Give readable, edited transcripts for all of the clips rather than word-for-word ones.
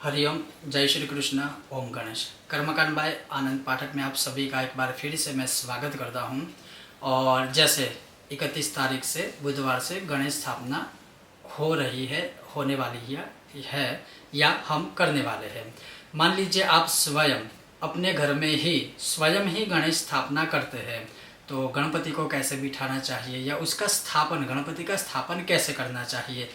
हरिओम, जय श्री कृष्ण, ओम गणेश। कर्मकांड बाय आनंद पाठक में आप सभी का एक बार फिर से मैं स्वागत करता हूं। और जैसे 31 तारीख से बुधवार से गणेश स्थापना हो रही है, होने वाली है या हम करने वाले हैं। मान लीजिए आप स्वयं अपने घर में ही स्वयं ही गणेश स्थापना करते हैं, तो गणपति को कैसे बिठाना चाहिए या उसका स्थापन, गणपति का स्थापन कैसे करना चाहिए,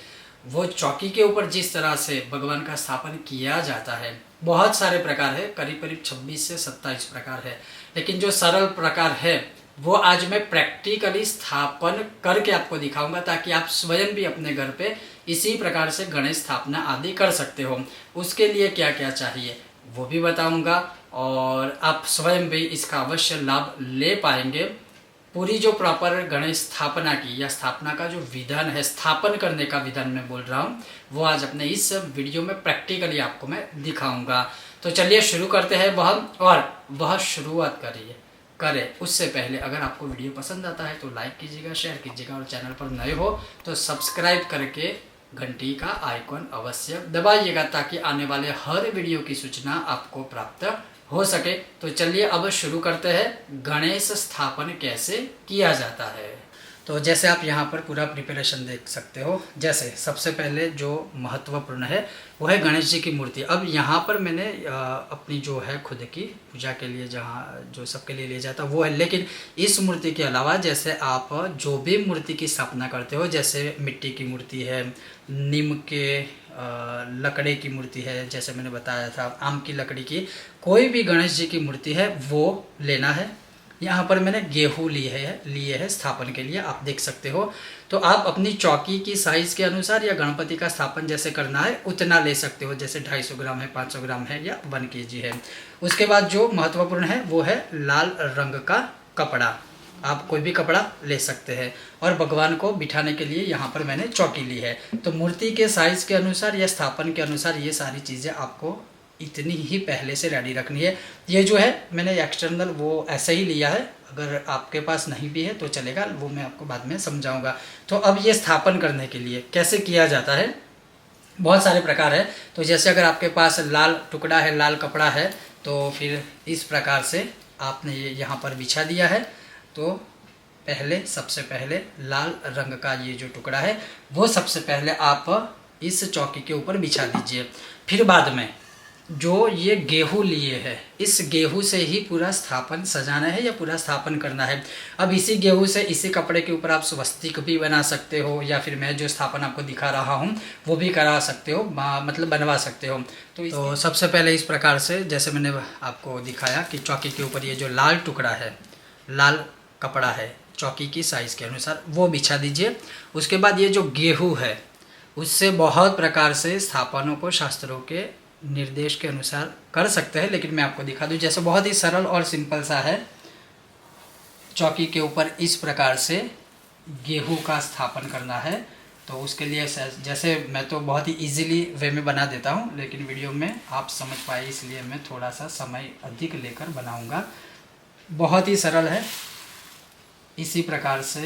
वो चौकी के ऊपर जिस तरह से भगवान का स्थापन किया जाता है, बहुत सारे प्रकार है, करीब करीब 26 से 27 प्रकार है। लेकिन जो सरल प्रकार है वो आज मैं प्रैक्टिकली स्थापन करके आपको दिखाऊंगा, ताकि आप स्वयं भी अपने घर पे इसी प्रकार से गणेश स्थापना आदि कर सकते हो। उसके लिए क्या क्या चाहिए वो भी बताऊंगा और आप स्वयं भी इसका अवश्य लाभ ले पाएंगे। पूरी जो प्रॉपर गणेश स्थापना की या स्थापना का जो विधान है, स्थापन करने का विधान मैं बोल रहा हूँ, वो आज अपने इस वीडियो में प्रैक्टिकली आपको मैं दिखाऊंगा। तो चलिए शुरू करते हैं वह शुरुआत करें उससे पहले अगर आपको वीडियो पसंद आता है तो लाइक कीजिएगा, शेयर कीजिएगा और चैनल पर नए हो तो सब्सक्राइब करके घंटी का आइकॉन अवश्य दबाइएगा, ताकि आने वाले हर वीडियो की सूचना आपको प्राप्त हो सके। तो चलिए अब शुरू करते हैं गणेश स्थापन कैसे किया जाता है। तो जैसे आप यहाँ पर पूरा प्रिपरेशन देख सकते हो। जैसे सबसे पहले जो महत्वपूर्ण है वो है गणेश जी की मूर्ति। अब यहाँ पर मैंने अपनी जो है खुद की पूजा के लिए जहाँ जो सबके लिए ले जाता वो है, लेकिन इस मूर्ति के अलावा जैसे आप जो भी मूर्ति की स्थापना करते हो, जैसे मिट्टी की मूर्ति है, नीम के लकड़ी की मूर्ति है, जैसे मैंने बताया था आम की लकड़ी की कोई भी गणेश जी की मूर्ति है वो लेना है। यहाँ पर मैंने गेहूँ लिए है स्थापन के लिए, आप देख सकते हो। तो आप अपनी चौकी की साइज़ के अनुसार या गणपति का स्थापन जैसे करना है उतना ले सकते हो, जैसे 250 ग्राम है, 500 ग्राम है या 1 kg है। उसके बाद जो महत्वपूर्ण है वो है लाल रंग का कपड़ा। आप कोई भी कपड़ा ले सकते हैं। और भगवान को बिठाने के लिए यहाँ पर मैंने चौकी ली है। तो मूर्ति के साइज़ के अनुसार या स्थापन के अनुसार ये सारी चीज़ें आपको इतनी ही पहले से रेडी रखनी है। ये जो है मैंने एक्सटर्नल वो ऐसे ही लिया है, अगर आपके पास नहीं भी है तो चलेगा, वो मैं आपको बाद में समझाऊंगा। तो अब ये स्थापन करने के लिए कैसे किया जाता है, बहुत सारे प्रकार है। तो जैसे अगर आपके पास लाल टुकड़ा है, लाल कपड़ा है, तो फिर इस प्रकार से आपने ये यहाँ पर बिछा दिया है। तो सबसे पहले लाल रंग का ये जो टुकड़ा है वो सबसे पहले आप इस चौकी के ऊपर बिछा दीजिए। फिर बाद में जो ये गेहूँ लिए है, इस गेहूँ से ही पूरा स्थापन सजाना है या पूरा स्थापन करना है। अब इसी गेहूँ से इसी कपड़े के ऊपर आप स्वस्तिक भी बना सकते हो, या फिर मैं जो स्थापन आपको दिखा रहा हूँ वो भी करा सकते हो, मतलब बनवा सकते हो। तो सबसे पहले इस प्रकार से जैसे मैंने आपको दिखाया कि चौकी के ऊपर ये जो लाल टुकड़ा है, लाल कपड़ा है, चौकी की साइज़ के अनुसार वो बिछा दीजिए। उसके बाद ये जो गेहूँ है उससे बहुत प्रकार से स्थापनों को शास्त्रों के निर्देश के अनुसार कर सकते हैं, लेकिन मैं आपको दिखा दूं। जैसे बहुत ही सरल और सिंपल सा है, चौकी के ऊपर इस प्रकार से गेहूं का स्थापन करना है। तो उसके लिए जैसे मैं तो बहुत ही इजीली वे में बना देता हूं, लेकिन वीडियो में आप समझ पाए इसलिए मैं थोड़ा सा समय अधिक लेकर बनाऊंगा। बहुत ही सरल है। इसी प्रकार से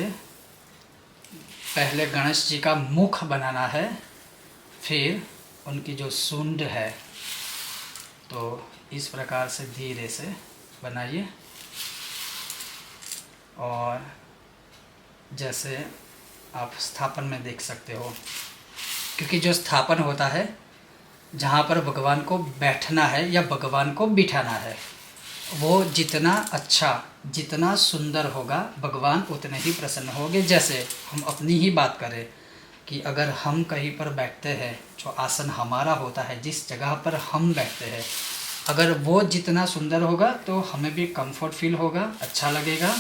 पहले गणेश जी का मुख बनाना है, फिर उनकी जो सूंड है तो इस प्रकार से धीरे से बनाइए। और जैसे आप स्थापन में देख सकते हो, क्योंकि जो स्थापन होता है जहाँ पर भगवान को बैठना है या भगवान को बिठाना है, वो जितना अच्छा जितना सुंदर होगा भगवान उतने ही प्रसन्न होंगे। जैसे हम अपनी ही बात करें कि अगर हम कहीं पर बैठते हैं, जो आसन हमारा होता है, जिस जगह पर हम बैठते हैं, अगर वो जितना सुंदर होगा तो हमें भी कंफर्ट फील होगा, अच्छा लगेगा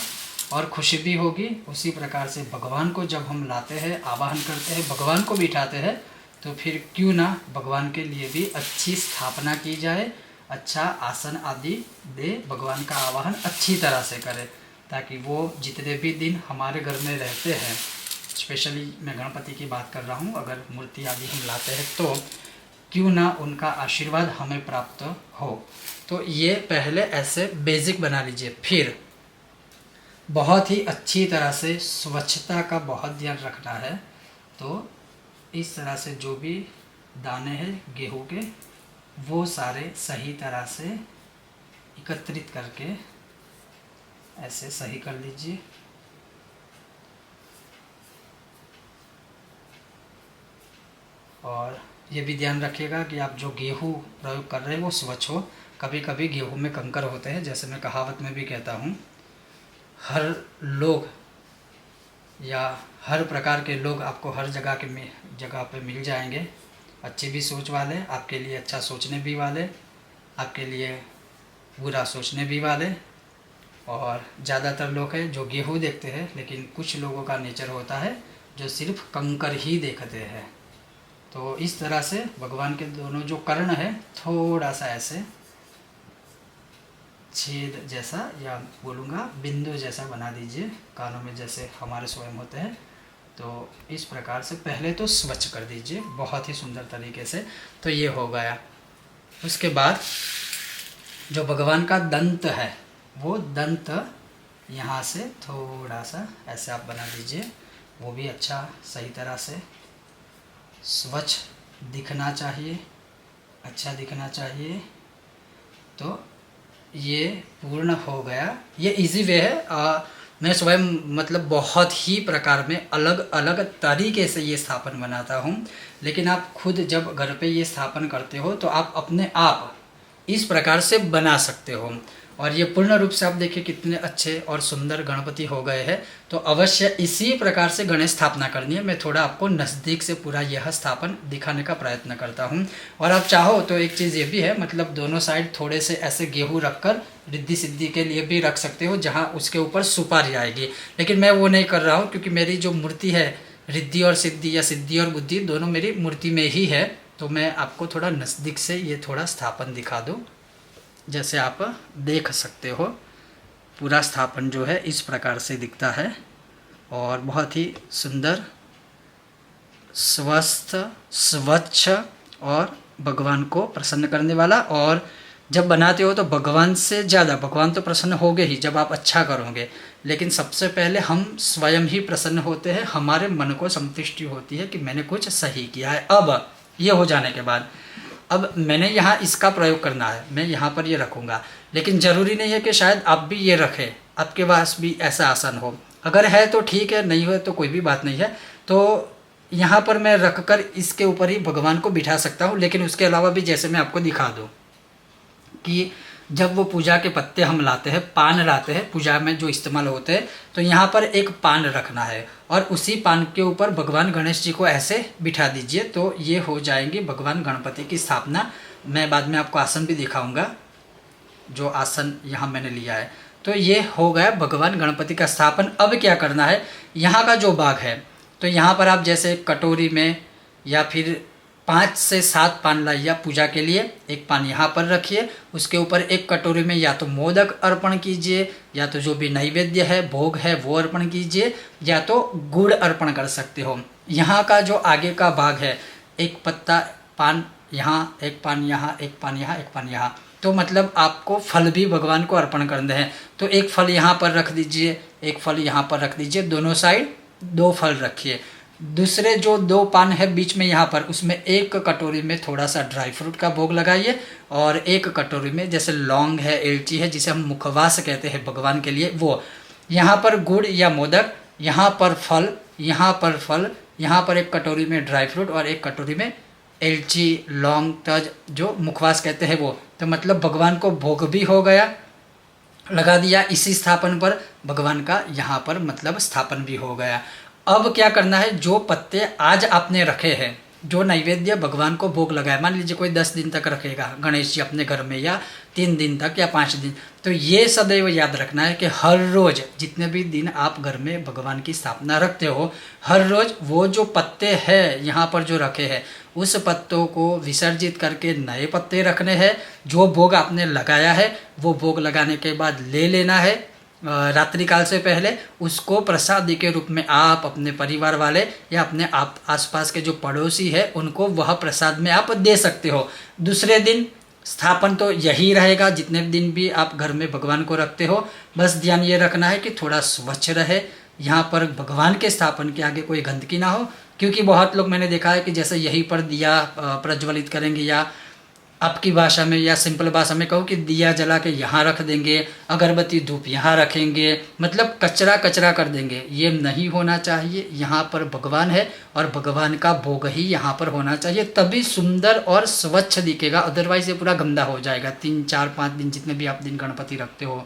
और खुशी भी होगी। उसी प्रकार से भगवान को जब हम लाते हैं, आवाहन करते हैं, भगवान को बिठाते हैं, तो फिर क्यों ना भगवान के लिए भी अच्छी स्थापना की जाए, अच्छा आसन आदि दे, भगवान का आवाहन अच्छी तरह से करें, ताकि वो जितने भी दिन हमारे घर में रहते हैं, स्पेशली मैं गणपति की बात कर रहा हूँ, अगर मूर्ति आदि हम लाते हैं तो क्यों ना उनका आशीर्वाद हमें प्राप्त हो। तो ये पहले ऐसे बेसिक बना लीजिए। फिर बहुत ही अच्छी तरह से स्वच्छता का बहुत ध्यान रखना है। तो इस तरह से जो भी दाने हैं गेहूं के वो सारे सही तरह से एकत्रित करके ऐसे सही कर लीजिए। और ये भी ध्यान रखिएगा कि आप जो गेहूँ प्रयोग कर रहे हैं वो स्वच्छ हो। कभी कभी गेहूँ में कंकर होते हैं, जैसे मैं कहावत में भी कहता हूँ, हर लोग या हर प्रकार के लोग आपको हर जगह पे मिल जाएंगे। अच्छी भी सोच वाले, आपके लिए अच्छा सोचने भी वाले, आपके लिए बुरा सोचने भी वाले। और ज़्यादातर लोग हैं जो गेहूँ देखते हैं, लेकिन कुछ लोगों का नेचर होता है जो सिर्फ कंकर ही देखते हैं। तो इस तरह से भगवान के दोनों जो कर्ण है थोड़ा सा ऐसे छेद जैसा, या बोलूँगा बिंदु जैसा बना दीजिए, कानों में जैसे हमारे स्वयं होते हैं। तो इस प्रकार से पहले तो स्वच्छ कर दीजिए बहुत ही सुंदर तरीके से। तो ये हो गया। उसके बाद जो भगवान का दंत है, वो दंत यहाँ से थोड़ा सा ऐसे आप बना दीजिए। वो भी अच्छा सही तरह से स्वच्छ दिखना चाहिए, अच्छा दिखना चाहिए। तो ये पूर्ण हो गया। ये इजी वे है। मैं स्वयं मतलब बहुत ही प्रकार में अलग अलग तरीके से ये स्थापन बनाता हूँ, लेकिन आप खुद जब घर पे ये स्थापन करते हो तो आप अपने आप इस प्रकार से बना सकते हो। और ये पूर्ण रूप से आप देखिए कितने अच्छे और सुंदर गणपति हो गए हैं। तो अवश्य इसी प्रकार से गणेश स्थापना करनी है। मैं थोड़ा आपको नज़दीक से पूरा यह स्थापन दिखाने का प्रयत्न करता हूँ। और आप चाहो तो एक चीज़ ये भी है, मतलब दोनों साइड थोड़े से ऐसे गेहूँ रखकर रिद्धि सिद्धि के लिए भी रख सकते हो, जहाँ उसके ऊपर सुपारी आएगी। लेकिन मैं वो नहीं कर रहा हूँ, क्योंकि मेरी जो मूर्ति है रिद्धि और सिद्धि या सिद्धि और बुद्धि दोनों मेरी मूर्ति में ही है। तो मैं आपको थोड़ा नज़दीक से ये थोड़ा स्थापन दिखा दूँ। जैसे आप देख सकते हो पूरा स्थापन जो है इस प्रकार से दिखता है, और बहुत ही सुंदर, स्वस्थ, स्वच्छ और भगवान को प्रसन्न करने वाला। और जब बनाते हो तो भगवान से ज़्यादा भगवान तो प्रसन्न होंगे ही जब आप अच्छा करोगे, लेकिन सबसे पहले हम स्वयं ही प्रसन्न होते हैं। हमारे मन को संतुष्टि होती है कि मैंने कुछ सही किया है। अब ये हो जाने के बाद अब मैंने यहाँ इसका प्रयोग करना है, मैं यहाँ पर ये रखूँगा। लेकिन ज़रूरी नहीं है कि शायद आप भी ये रखें, आपके पास भी ऐसा आसन हो। अगर है तो ठीक है, नहीं हो तो कोई भी बात नहीं है। तो यहाँ पर मैं रख कर इसके ऊपर ही भगवान को बिठा सकता हूँ। लेकिन उसके अलावा भी जैसे मैं आपको दिखा दूँ कि जब वो पूजा के पत्ते हम लाते हैं, पान लाते हैं पूजा में जो इस्तेमाल होते हैं, तो यहाँ पर एक पान रखना है और उसी पान के ऊपर भगवान गणेश जी को ऐसे बिठा दीजिए। तो ये हो जाएंगी भगवान गणपति की स्थापना। मैं बाद में आपको आसन भी दिखाऊंगा, जो आसन यहाँ मैंने लिया है। तो ये हो गया भगवान गणपति का स्थापन। अब क्या करना है, यहाँ का जो भाग है, तो यहाँ पर आप जैसे कटोरी में या फिर 5 से 7 पान लाइए पूजा के लिए। एक पान यहाँ पर रखिए, उसके ऊपर एक कटोरी में या तो मोदक अर्पण कीजिए, या तो जो भी नैवेद्य है भोग है वो अर्पण कीजिए, या तो गुड़ अर्पण कर सकते हो। यहाँ का जो आगे का भाग है, एक पत्ता पान यहाँ, एक पान यहाँ, एक पान यहाँ, एक पान यहाँ, तो मतलब आपको फल भी भगवान को अर्पण करने हैं। तो एक फल यहाँ पर रख दीजिए, एक फल यहाँ पर रख दीजिए, दोनों साइड 2 फल रखिए। दूसरे जो 2 पान है बीच में यहाँ पर, उसमें एक कटोरी में थोड़ा सा ड्राई फ्रूट का भोग लगाइए, और एक कटोरी में जैसे लौंग है, इलायची है, जिसे हम मुखवास कहते हैं भगवान के लिए, वो। यहाँ पर गुड़ या मोदक, यहाँ पर फल, यहाँ पर फल, यहाँ पर एक कटोरी में ड्राई फ्रूट और एक कटोरी में इलायची, लौंग, तज, जो मुखवास कहते हैं वो। तो मतलब भगवान को भोग भी हो गया, लगा दिया इसी स्थापन पर, भगवान का यहाँ पर मतलब स्थापन भी हो गया। अब क्या करना है, जो पत्ते आज आपने रखे हैं, जो नैवेद्य भगवान को भोग लगाए, मान लीजिए कोई 10 दिन तक रखेगा गणेश जी अपने घर में, या 3 दिन तक या 5 दिन, तो ये सदैव याद रखना है कि हर रोज़ जितने भी दिन आप घर में भगवान की स्थापना रखते हो, हर रोज़ वो जो पत्ते हैं यहाँ पर जो रखे हैं, उस पत्तों को विसर्जित करके नए पत्ते रखने हैं। जो भोग आपने लगाया है वो भोग लगाने के बाद ले लेना है रात्रि काल से पहले, उसको प्रसादी के रूप में आप अपने परिवार वाले या अपने आप आसपास के जो पड़ोसी है उनको वह प्रसाद में आप दे सकते हो। दूसरे दिन स्थापन तो यही रहेगा, जितने दिन भी आप घर में भगवान को रखते हो। बस ध्यान ये रखना है कि थोड़ा स्वच्छ रहे, यहाँ पर भगवान के स्थापन के आगे कोई गंदगी ना हो। क्योंकि बहुत लोग मैंने देखा है कि जैसे यहीं पर दिया प्रज्वलित करेंगे या आपकी भाषा में या सिंपल भाषा में कहो कि दिया जला के यहाँ रख देंगे, अगरबत्ती धूप यहाँ रखेंगे, मतलब कचरा कचरा कर देंगे। ये नहीं होना चाहिए। यहाँ पर भगवान है और भगवान का भोग ही यहाँ पर होना चाहिए, तभी सुंदर और स्वच्छ दिखेगा। अदरवाइज ये पूरा गंदा हो जाएगा। 3 4 5 दिन जितने भी आप दिन गणपति रखते हो,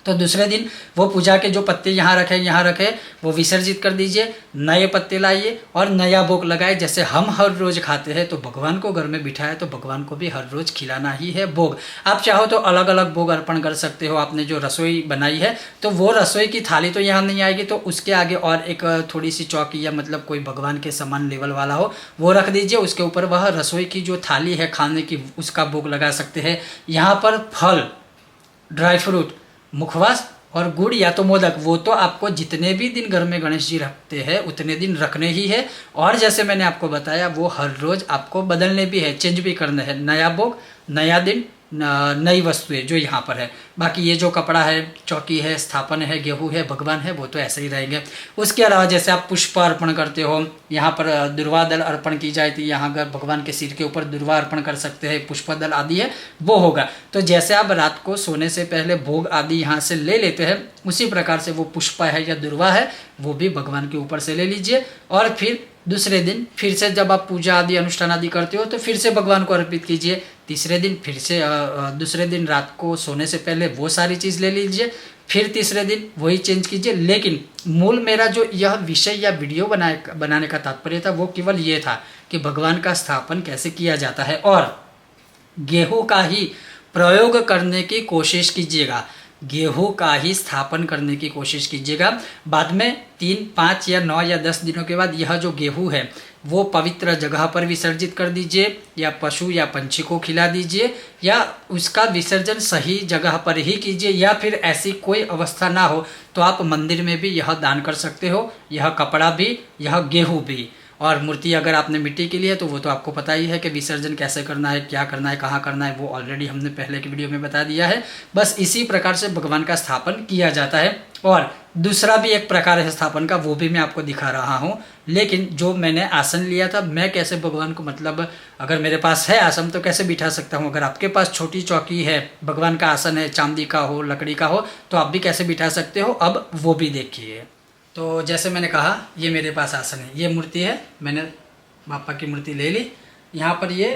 तो दूसरे दिन वो पूजा के जो पत्ते यहाँ रखे वो विसर्जित कर दीजिए, नए पत्ते लाइए और नया भोग लगाए। जैसे हम हर रोज़ खाते हैं तो भगवान को घर में बिठाए तो भगवान को भी हर रोज़ खिलाना ही है भोग। आप चाहो तो अलग अलग भोग अर्पण कर सकते हो। आपने जो रसोई बनाई है तो वो रसोई की थाली तो यहाँ नहीं आएगी, तो उसके आगे और एक थोड़ी सी चौकी या मतलब कोई भगवान के समान लेवल वाला हो वो रख दीजिए। उसके ऊपर वह रसोई की जो थाली है खाने की उसका भोग लगा सकते हैं। यहाँ पर फल, ड्राई फ्रूट, मुखवास और गुड़ या तो मोदक, वो तो आपको जितने भी दिन घर में गणेश जी रखते हैं उतने दिन रखने ही है। और जैसे मैंने आपको बताया वो हर रोज़ आपको बदलने भी है, चेंज भी करना है। नया भोग, नया दिन, नई वस्तुएं जो यहाँ पर है। बाकी ये जो कपड़ा है, चौकी है, स्थापन है, गेहूँ है, भगवान है, वो तो ऐसे ही रहेंगे। उसके अलावा जैसे आप पुष्प अर्पण करते हो, यहाँ पर दुर्वा दल अर्पण की जाए तो यहाँ अगर भगवान के सिर के ऊपर दुर्वा अर्पण कर सकते हैं, पुष्प दल आदि है वो होगा। तो जैसे आप रात को सोने से पहले भोग आदि यहाँ से ले लेते हैं, उसी प्रकार से वो पुष्प है या दुर्वा है वो भी भगवान के ऊपर से ले लीजिए। और फिर दूसरे दिन फिर से जब आप पूजा आदि अनुष्ठान आदि करते हो तो फिर से भगवान को अर्पित कीजिए। तीसरे दिन फिर से दूसरे दिन रात को सोने से पहले वो सारी चीज़ ले लीजिए। फिर तीसरे दिन वही चेंज कीजिए। लेकिन मूल मेरा जो यह विषय या वीडियो बनाने का तात्पर्य था वो केवल ये था कि भगवान का स्थापन कैसे किया जाता है और गेहूँ का ही प्रयोग करने की कोशिश कीजिएगा। गेहूँ का ही स्थापन करने की कोशिश कीजिएगा। बाद में 3 5 या 9 या 10 दिनों के बाद यह जो गेहूँ है वो पवित्र जगह पर विसर्जित कर दीजिए, या पशु या पंछी को खिला दीजिए, या उसका विसर्जन सही जगह पर ही कीजिए। या फिर ऐसी कोई अवस्था ना हो तो आप मंदिर में भी यह दान कर सकते हो, यह कपड़ा भी, यह गेहूँ भी। और मूर्ति अगर आपने मिट्टी की ली है तो वो तो आपको पता ही है कि विसर्जन कैसे करना है, क्या करना है, कहाँ करना है, वो ऑलरेडी हमने पहले की वीडियो में बता दिया है। बस इसी प्रकार से भगवान का स्थापन किया जाता है। और दूसरा भी एक प्रकार है स्थापन का, वो भी मैं आपको दिखा रहा हूँ। लेकिन जो मैंने आसन लिया था, मैं कैसे भगवान को, मतलब अगर मेरे पास है आसन तो कैसे बिठा सकता हूँ। अगर आपके पास छोटी चौकी है, भगवान का आसन है, चांदी का हो, लकड़ी का हो, तो आप भी कैसे बिठा सकते हो, अब वो भी देखिए। तो जैसे मैंने कहा ये मेरे पास आसन है, ये मूर्ति है, मैंने बापा की मूर्ति ले ली। यहाँ पर ये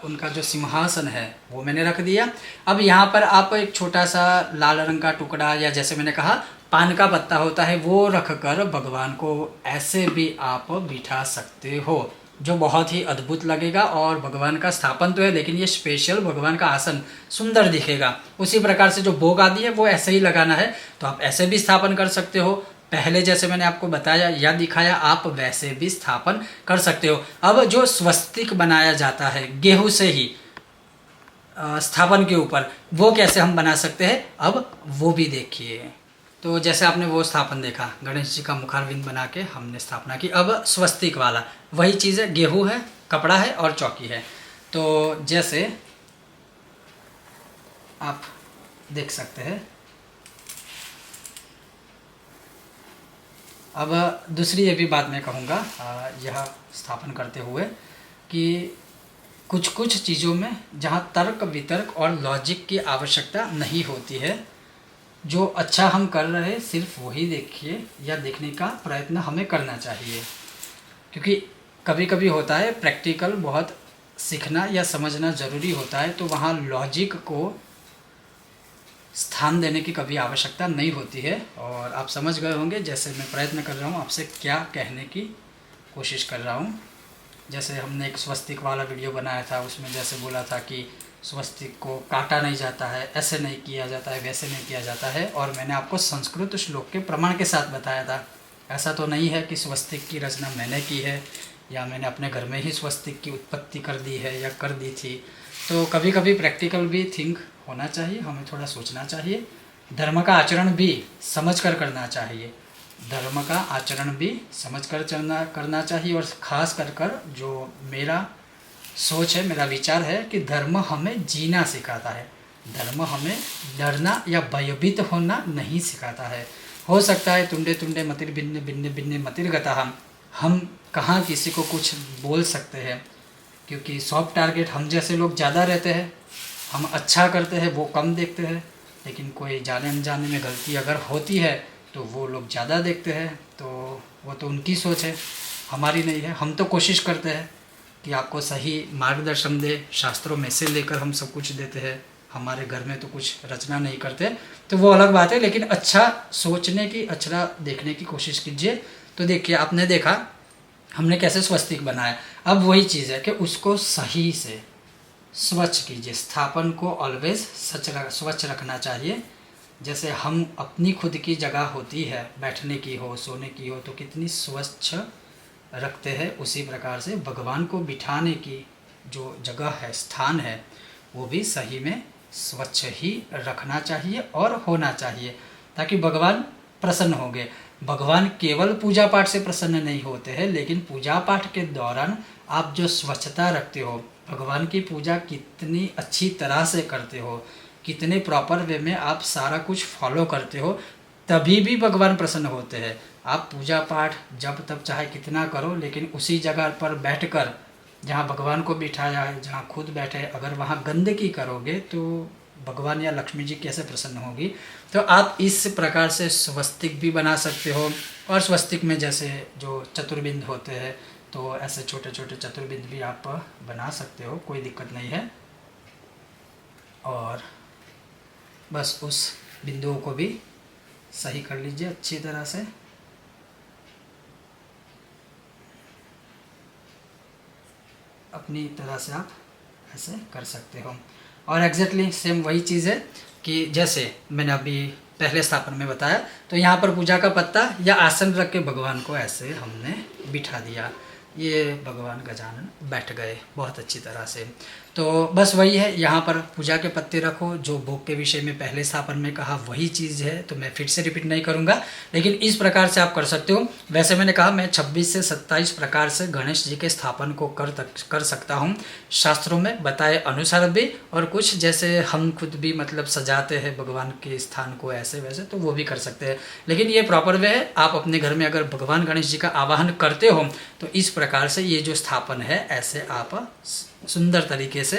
उनका जो सिंहासन है वो मैंने रख दिया। अब यहाँ पर आप एक छोटा सा लाल रंग का टुकड़ा या जैसे मैंने कहा पान का पत्ता होता है वो रख कर भगवान को ऐसे भी आप बिठा सकते हो, जो बहुत ही अद्भुत लगेगा। और भगवान का स्थापन तो है लेकिन ये स्पेशल भगवान का आसन सुंदर दिखेगा। उसी प्रकार से जो भोग आदि है वो ऐसे ही लगाना है, तो आप ऐसे भी स्थापन कर सकते हो। पहले जैसे मैंने आपको बताया या दिखाया, आप वैसे भी स्थापन कर सकते हो। अब जो स्वस्तिक बनाया जाता है गेहूं से ही स्थापन के ऊपर, वो कैसे हम बना सकते हैं, अब वो भी देखिए। तो जैसे आपने वो स्थापन देखा, गणेश जी का मुखारविंद बना के हमने स्थापना की। अब स्वस्तिक वाला वही चीज़ है, गेहूं है, कपड़ा है और चौकी है। तो जैसे आप देख सकते हैं। अब दूसरी ये भी बात मैं कहूँगा यह स्थापन करते हुए कि कुछ कुछ चीज़ों में जहाँ तर्क वितर्क और लॉजिक की आवश्यकता नहीं होती है, जो अच्छा हम कर रहे हैं सिर्फ वही देखिए या देखने का प्रयत्न हमें करना चाहिए। क्योंकि कभी कभी होता है प्रैक्टिकल बहुत सीखना या समझना ज़रूरी होता है, तो वहाँ लॉजिक को स्थान देने की कभी आवश्यकता नहीं होती है। और आप समझ गए होंगे जैसे मैं प्रयत्न कर रहा हूँ आपसे क्या कहने की कोशिश कर रहा हूँ। जैसे हमने एक स्वस्तिक वाला वीडियो बनाया था, उसमें जैसे बोला था कि स्वस्तिक को काटा नहीं जाता है, ऐसे नहीं किया जाता है, वैसे नहीं किया जाता है। और मैंने आपको संस्कृत श्लोक के प्रमाण के साथ बताया था। ऐसा तो नहीं है कि स्वस्तिक की रचना मैंने की है या मैंने अपने घर में ही स्वस्तिक की उत्पत्ति कर दी है या कर दी थी। तो कभी कभी प्रैक्टिकल भी थिंक होना चाहिए, हमें थोड़ा सोचना चाहिए। धर्म का आचरण भी समझ कर करना चाहिए, धर्म का आचरण भी समझ कर करना चाहिए। और ख़ास कर जो मेरा सोच है, मेरा विचार है कि धर्म हमें जीना सिखाता है, धर्म हमें डरना या भयभीत होना नहीं सिखाता है। हो सकता है तुंडे तुंडे मतिर भिन्न भिन्न भिन्न मतिर गता हम कहाँ किसी को कुछ बोल सकते हैं, क्योंकि सॉफ्ट टारगेट हम जैसे लोग ज़्यादा रहते हैं, हम अच्छा करते हैं वो कम देखते हैं, लेकिन कोई जाने अनजाने में गलती अगर होती है तो वो लोग ज़्यादा देखते हैं। तो वो तो उनकी सोच है, हमारी नहीं है। हम तो कोशिश करते हैं कि आपको सही मार्गदर्शन दे, शास्त्रों में से लेकर हम सब कुछ देते हैं। हमारे घर में तो कुछ रचना नहीं करते, तो वो अलग बात है, लेकिन अच्छा सोचने की, अच्छा देखने की कोशिश कीजिए। तो देखिए, आपने देखा हमने कैसे स्वस्तिक बनाया। अब वही चीज़ है कि उसको सही से स्वच्छ कीजिए। स्थापन को ऑलवेज स्वच्छ रखना चाहिए। जैसे हम अपनी खुद की जगह होती है, बैठने की हो, सोने की हो, तो कितनी स्वच्छ रखते हैं, उसी प्रकार से भगवान को बिठाने की जो जगह है, स्थान है, वो भी सही में स्वच्छ ही रखना चाहिए और होना चाहिए, ताकि भगवान प्रसन्न होंगे। भगवान केवल पूजा पाठ से प्रसन्न नहीं होते हैं, लेकिन पूजा पाठ के दौरान आप जो स्वच्छता रखते हो, भगवान की पूजा कितनी अच्छी तरह से करते हो, कितने प्रॉपर वे में आप सारा कुछ फॉलो करते हो, तभी भी भगवान प्रसन्न होते हैं। आप पूजा पाठ जब तब चाहे कितना करो, लेकिन उसी जगह पर बैठकर जहाँ भगवान को बिठाया है, जहाँ खुद बैठे, अगर वहाँ गंदगी करोगे तो भगवान या लक्ष्मी जी कैसे प्रसन्न होगी। तो आप इस प्रकार से स्वस्तिक भी बना सकते हो। और स्वस्तिक में जैसे जो चतुर्बिंद होते हैं, तो ऐसे छोटे छोटे चतुर्बिंद भी आप बना सकते हो, कोई दिक्कत नहीं है। और बस उस बिंदुओं को भी सही कर लीजिए अच्छी तरह से। अपनी तरह से आप ऐसे कर सकते हो। और एग्जैक्टली सेम वही चीज़ है कि जैसे मैंने अभी पहले स्थापन में बताया, तो यहाँ पर पूजा का पत्ता या आसन रख के भगवान को ऐसे हमने बिठा दिया। ये भगवान गजानन बैठ गए बहुत अच्छी तरह से। तो बस वही है, यहाँ पर पूजा के पत्ते रखो। जो भोग के विषय में पहले स्थापन में कहा वही चीज़ है, तो मैं फिर से रिपीट नहीं करूँगा, लेकिन इस प्रकार से आप कर सकते हो। वैसे मैंने कहा मैं 26 से 27 प्रकार से गणेश जी के स्थापन को कर सकता हूँ, शास्त्रों में बताए अनुसार भी, और कुछ जैसे हम खुद भी मतलब सजाते हैं भगवान के स्थान को ऐसे वैसे, तो वो भी कर सकते हैं। लेकिन ये प्रॉपर वे है, आप अपने घर में अगर भगवान गणेश जी का आवाहन करते हो तो इस प्रकार से ये जो स्थापन है ऐसे आप सुंदर तरीके से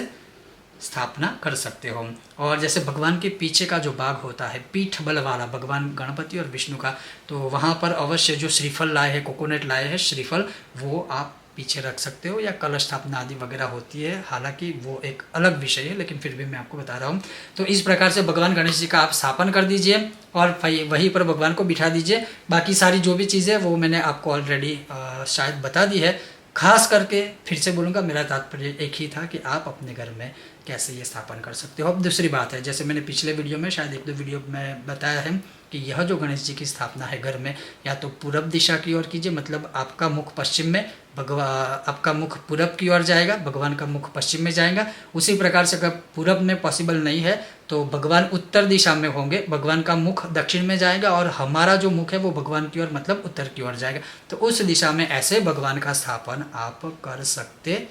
स्थापना कर सकते हो। और जैसे भगवान के पीछे का जो भाग होता है पीठ बल वाला, भगवान गणपति और विष्णु का, तो वहाँ पर अवश्य जो श्रीफल लाए हैं, कोकोनट लाए हैं श्रीफल, वो आप पीछे रख सकते हो, या कलश स्थापना आदि वगैरह होती है, हालांकि वो एक अलग विषय है, लेकिन फिर भी मैं आपको बता रहा हूँ। तो इस प्रकार से भगवान गणेश जी का आप स्थापन कर दीजिए और वहीं पर भगवान को बिठा दीजिए। बाकी सारी जो भी चीज़ें वो मैंने आपको ऑलरेडी शायद बता दी है। खास करके फिर से बोलूँगा, मेरा तात्पर्य एक ही था कि आप अपने घर में कैसे ये स्थापन कर सकते हो। अब दूसरी बात है, जैसे मैंने पिछले वीडियो में शायद 1-2 वीडियो में बताया है कि यह जो गणेश जी की स्थापना है घर में, या तो पूरब दिशा की ओर कीजिए, मतलब आपका मुख पश्चिम में, आपका मुख पूरब की ओर जाएगा, भगवान का मुख पश्चिम में जाएगा। उसी प्रकार से अगर पूरब में पॉसिबल नहीं है तो भगवान उत्तर दिशा में होंगे, भगवान का मुख दक्षिण में जाएगा और हमारा जो मुख है वो भगवान की ओर मतलब उत्तर की ओर जाएगा। तो उस दिशा में ऐसे भगवान का स्थापन आप कर सकते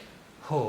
हो।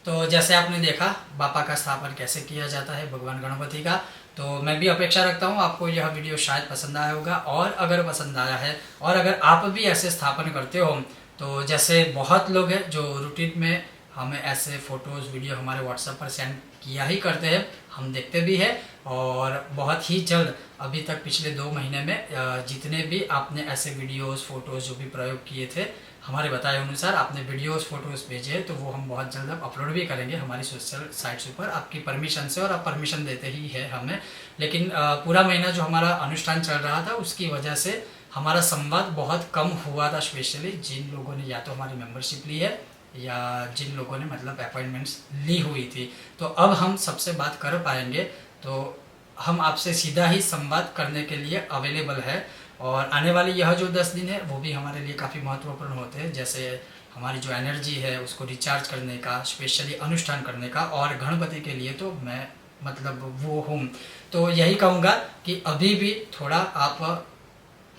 तो जैसे आपने देखा बापा का स्थापन कैसे किया जाता है, भगवान गणपति का, तो मैं भी अपेक्षा रखता हूँ आपको यह वीडियो शायद पसंद आया होगा। और अगर पसंद आया है और अगर आप भी ऐसे स्थापन करते हो, तो जैसे बहुत लोग हैं जो रूटीन में हमें ऐसे फ़ोटोज़ वीडियो हमारे व्हाट्सएप पर सेंड किया ही करते हैं, हम देखते भी हैं। और बहुत ही जल्द, अभी तक पिछले 2 महीने में जितने भी आपने ऐसे वीडियोस फ़ोटोज़ जो भी प्रयोग किए थे, हमारे बताए अनुसार आपने वीडियोस फ़ोटोज़ भेजे हैं, तो वो हम बहुत जल्द अब अपलोड भी करेंगे हमारी सोशल साइट्स पर आपकी परमिशन से, और आप परमिशन देते ही है हमें। लेकिन पूरा महीना जो हमारा अनुष्ठान चल रहा था उसकी वजह से हमारा संवाद बहुत कम हुआ था, स्पेशली जिन लोगों ने या तो हमारी मेंबरशिप ली है या जिन लोगों ने मतलब अपॉइंटमेंट्स ली हुई थी। तो अब हम सबसे बात कर पाएंगे, तो हम आपसे सीधा ही संवाद करने के लिए अवेलेबल है। और आने वाले यह जो 10 दिन है वो भी हमारे लिए काफ़ी महत्वपूर्ण होते हैं, जैसे हमारी जो एनर्जी है उसको रिचार्ज करने का, स्पेशली अनुष्ठान करने का। और गणपति के लिए तो मैं मतलब वो हूँ, तो यही कहूँगा कि अभी भी थोड़ा आप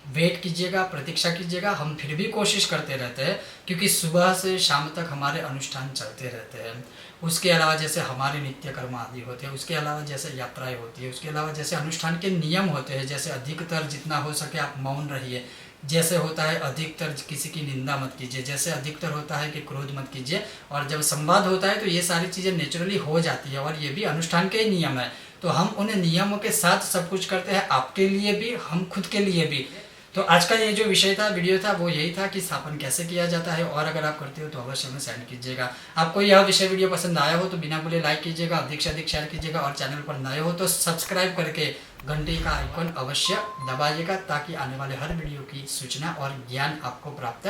वेट कीजिएगा, प्रतीक्षा कीजिएगा। हम फिर भी कोशिश करते रहते हैं, क्योंकि सुबह से शाम तक हमारे अनुष्ठान चलते रहते हैं। उसके अलावा जैसे हमारे नित्य कर्म आदि होते हैं, उसके अलावा जैसे यात्राएं होती है, उसके अलावा जैसे अनुष्ठान के नियम होते हैं, जैसे अधिकतर जितना हो सके आप मौन रहिए, जैसे होता है अधिकतर किसी की निंदा मत कीजिए, जैसे अधिकतर होता है कि क्रोध मत कीजिए, और जब संवाद होता है तो ये सारी चीज़ें नेचुरली हो जाती है, और ये भी अनुष्ठान के ही नियम है। तो हम उन नियमों के साथ सब कुछ करते हैं, आपके लिए भी, हम खुद के लिए भी। तो आज का ये जो विषय था, वीडियो था, वो यही था कि स्थापन कैसे किया जाता है, और अगर आप करते हो तो अवश्य हमें सेंड कीजिएगा। आपको यह विषय वीडियो पसंद आया हो तो बिना बोले लाइक कीजिएगा, अधिक से अधिक शेयर कीजिएगा, और चैनल पर नए हो तो सब्सक्राइब करके घंटी का आइकन अवश्य दबाइएगा, ताकि आने वाले हर वीडियो की सूचना और ज्ञान आपको प्राप्त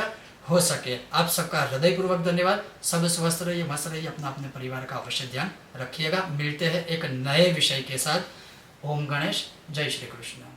हो सके। आप सबका हृदयपूर्वक धन्यवाद। सब स्वस्थ रहिए, मस्त रहिए, अपना अपने परिवार का अवश्य ध्यान रखिएगा। मिलते हैं एक नए विषय के साथ। ओम गणेश, जय श्री कृष्ण।